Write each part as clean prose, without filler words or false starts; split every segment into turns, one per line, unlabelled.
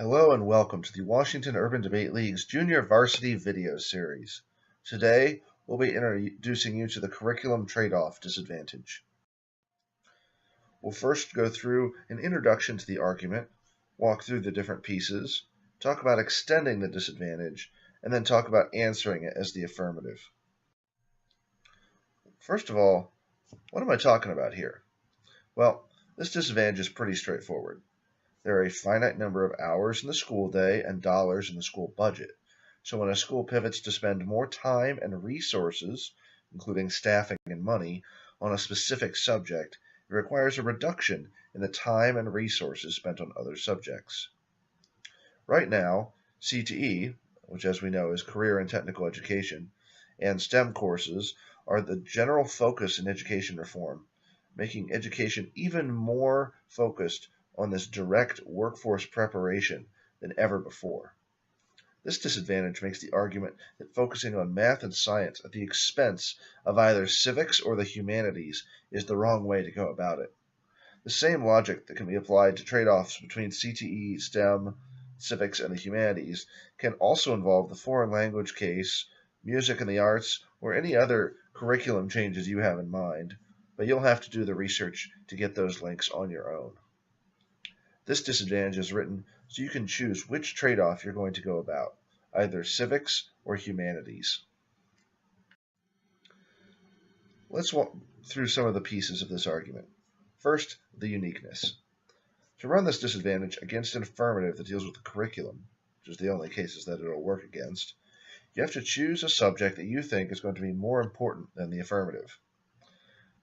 Hello and welcome to the Washington Urban Debate League's Junior Varsity Video Series. Today, we'll be introducing you to the curriculum trade-off disadvantage. We'll first go through an introduction to the argument, walk through the different pieces, talk about extending the disadvantage, and then talk about answering it as the affirmative. First of all, what am I talking about here? Well, this disadvantage is pretty straightforward. There are a finite number of hours in the school day and dollars in the school budget. So when a school pivots to spend more time and resources, including staffing and money, on a specific subject, it requires a reduction in the time and resources spent on other subjects. Right now, CTE, which as we know is Career and Technical Education, and STEM courses are the general focus in education reform, making education even more focused on this direct workforce preparation than ever before. This disadvantage makes the argument that focusing on math and science at the expense of either civics or the humanities is the wrong way to go about it. The same logic that can be applied to trade-offs between CTE, STEM, civics, and the humanities can also involve the foreign language case, music and the arts, or any other curriculum changes you have in mind, but you'll have to do the research to get those links on your own. This disadvantage is written so you can choose which trade-off you're going to go about, either civics or humanities. Let's walk through some of the pieces of this argument. First, the uniqueness. To run this disadvantage against an affirmative that deals with the curriculum, which is the only cases that it'll work against, you have to choose a subject that you think is going to be more important than the affirmative.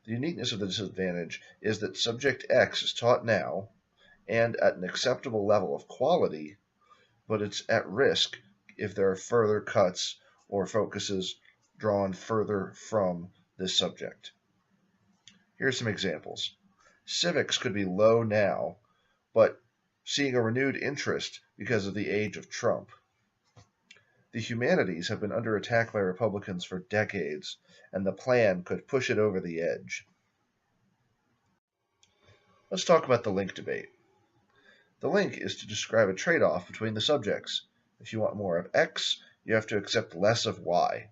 The uniqueness of the disadvantage is that subject X is taught now, and at an acceptable level of quality, but it's at risk if there are further cuts or focuses drawn further from this subject. Here are some examples. Civics could be low now, but seeing a renewed interest because of the age of Trump. The humanities have been under attack by Republicans for decades, and the plan could push it over the edge. Let's talk about the link debate. The link is to describe a trade-off between the subjects. If you want more of X, you have to accept less of Y.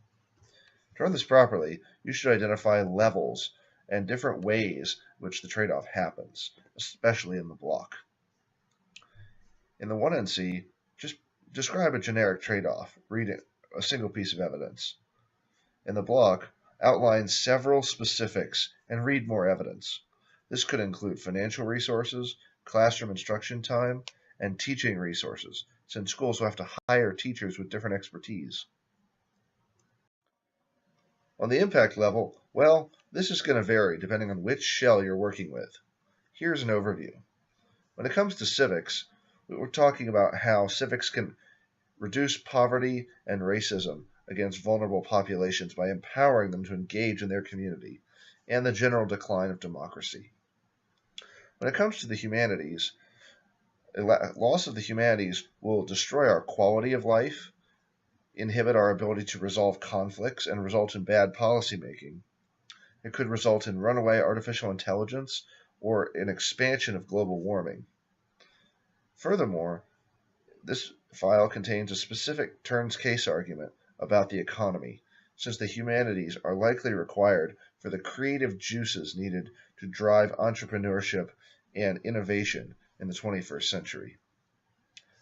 To run this properly, you should identify levels and different ways in which the trade-off happens, especially in the block. In the 1NC, just describe a generic trade-off, read a single piece of evidence. In the block, outline several specifics and read more evidence. This could include financial resources, classroom instruction time, and teaching resources, since schools will have to hire teachers with different expertise. On the impact level, well, this is going to vary depending on which shell you're working with. Here's an overview. When it comes to civics, we're talking about how civics can reduce poverty and racism against vulnerable populations by empowering them to engage in their community, and the general decline of democracy. When it comes to the humanities, loss of the humanities will destroy our quality of life, inhibit our ability to resolve conflicts, and result in bad policymaking. It could result in runaway artificial intelligence or an expansion of global warming. Furthermore, this file contains a specific turns case argument about the economy, since the humanities are likely required for the creative juices needed to drive entrepreneurship and innovation in the 21st century.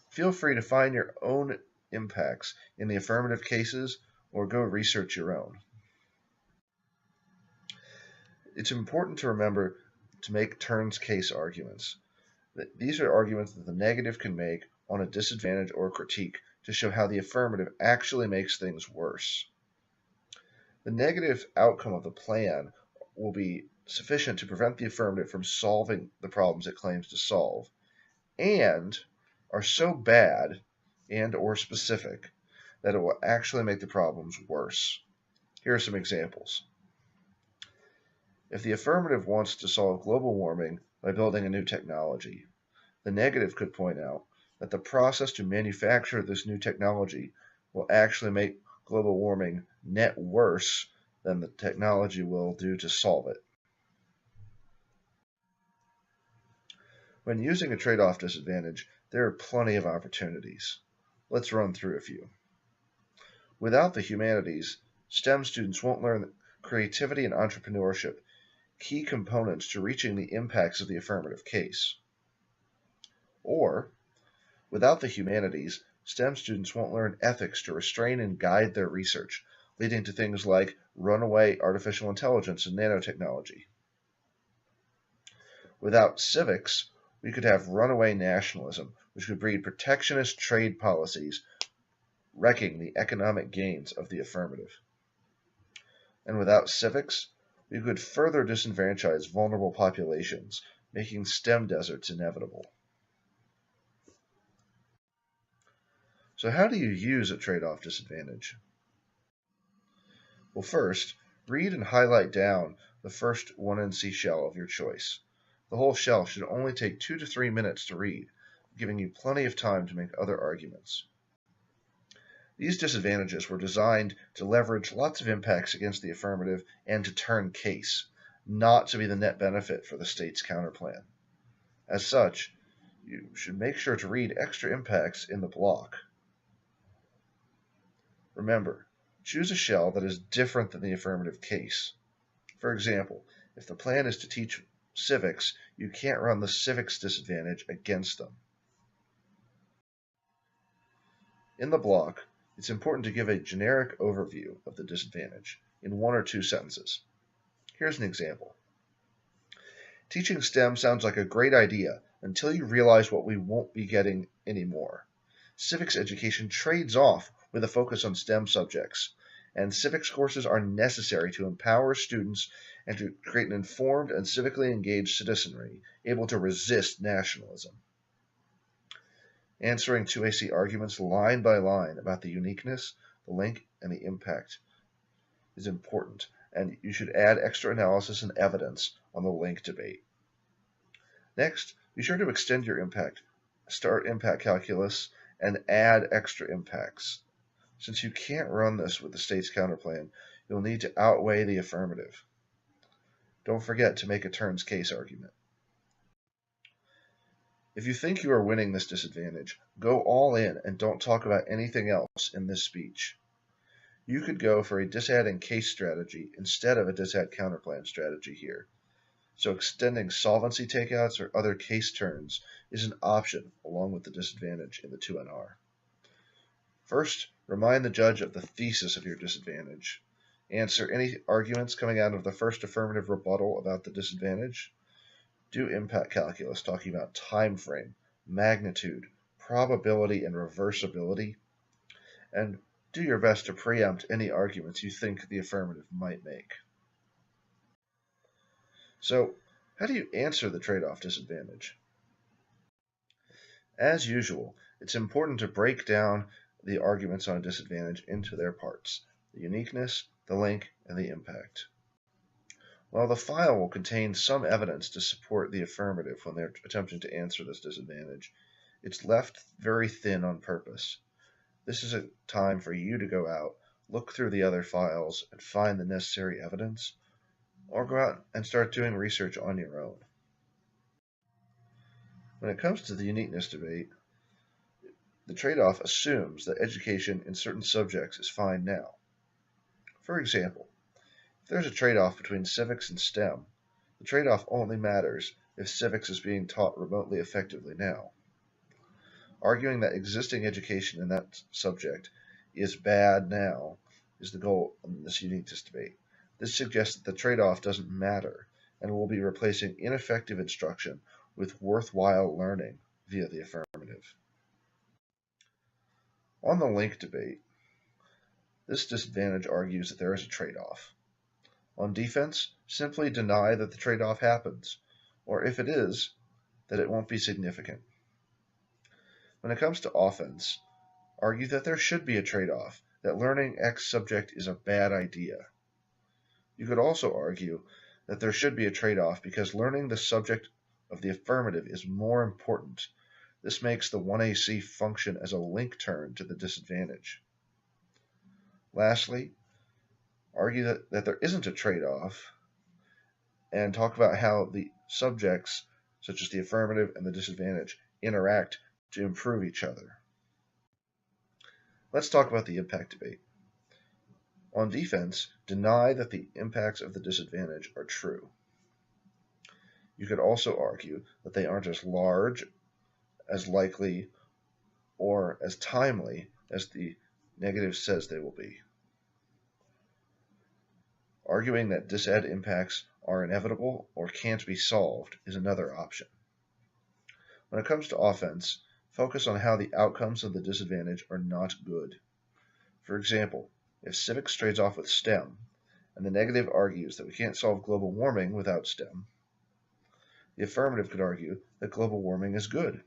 Feel free to find your own impacts in the affirmative cases or go research your own. It's important to remember to make turns case arguments. These are arguments that the negative can make on a disadvantage or critique to show how the affirmative actually makes things worse. The negative outcome of the plan will be sufficient to prevent the affirmative from solving the problems it claims to solve, and are so bad and or specific that it will actually make the problems worse. Here are some examples. If the affirmative wants to solve global warming by building a new technology, the negative could point out that the process to manufacture this new technology will actually make global warming net worse than the technology will do to solve it. When using a trade-off disadvantage, there are plenty of opportunities. Let's run through a few. Without the humanities, STEM students won't learn creativity and entrepreneurship, key components to reaching the impacts of the affirmative case. Or, without the humanities, STEM students won't learn ethics to restrain and guide their research, leading to things like runaway artificial intelligence and nanotechnology. Without civics, we could have runaway nationalism, which could breed protectionist trade policies, wrecking the economic gains of the affirmative. And without civics, we could further disenfranchise vulnerable populations, making STEM deserts inevitable. So how do you use a trade-off disadvantage? Well, first, read and highlight down the first 1NC shell of your choice. The whole shell should only take 2 to 3 minutes to read, giving you plenty of time to make other arguments. These disadvantages were designed to leverage lots of impacts against the affirmative and to turn case, not to be the net benefit for the state's counterplan. As such, you should make sure to read extra impacts in the block. Remember, choose a shell that is different than the affirmative case. For example, if the plan is to teach civics, you can't run the civics disadvantage against them. In the block, it's important to give a generic overview of the disadvantage in 1 or 2 sentences. Here's an example. Teaching STEM sounds like a great idea until you realize what we won't be getting anymore. Civics education trades off with a focus on STEM subjects, and civics courses are necessary to empower students and to create an informed and civically engaged citizenry able to resist nationalism. Answering 2AC arguments line by line about the uniqueness, the link, and the impact is important, and you should add extra analysis and evidence on the link debate. Next, be sure to extend your impact, start impact calculus, and add extra impacts. Since you can't run this with the state's counterplan, you'll need to outweigh the affirmative. Don't forget to make a turns case argument. If you think you are winning this disadvantage, go all in and don't talk about anything else in this speech. You could go for a disadd and case strategy instead of a disadd counterplan strategy here. So extending solvency takeouts or other case turns is an option along with the disadvantage in the 2NR. First, remind the judge of the thesis of your disadvantage. Answer any arguments coming out of the first affirmative rebuttal about the disadvantage. Do impact calculus talking about time frame, magnitude, probability, and reversibility. And do your best to preempt any arguments you think the affirmative might make. So, how do you answer the trade-off disadvantage? As usual, it's important to break down the arguments on a disadvantage into their parts: the uniqueness, the link, and the impact. While the file will contain some evidence to support the affirmative when they're attempting to answer this disadvantage, it's left very thin on purpose. This is a time for you to go out, look through the other files, and find the necessary evidence, or go out and start doing research on your own. When it comes to the uniqueness debate, the trade-off assumes that education in certain subjects is fine now. For example, if there's a trade-off between civics and STEM, the trade-off only matters if civics is being taught remotely effectively now. Arguing that existing education in that subject is bad now is the goal in this uniqueness debate. This suggests that the trade-off doesn't matter and will be replacing ineffective instruction with worthwhile learning via the affirmative. On the link debate, this disadvantage argues that there is a trade-off. On defense, simply deny that the trade-off happens, or if it is, that it won't be significant. When it comes to offense, argue that there should be a trade-off, that learning X subject is a bad idea. You could also argue that there should be a trade-off because learning the subject of the affirmative is more important. This makes the 1AC function as a link turn to the disadvantage. Lastly, argue that there isn't a trade-off and talk about how the subjects, such as the affirmative and the disadvantage, interact to improve each other. Let's talk about the impact debate. On defense, deny that the impacts of the disadvantage are true. You could also argue that they aren't as large, as likely, or as timely as the negative says they will be. Arguing that disad impacts are inevitable or can't be solved is another option. When it comes to offense, focus on how the outcomes of the disadvantage are not good. For example, if civics trades off with STEM, and the negative argues that we can't solve global warming without STEM, the affirmative could argue that global warming is good.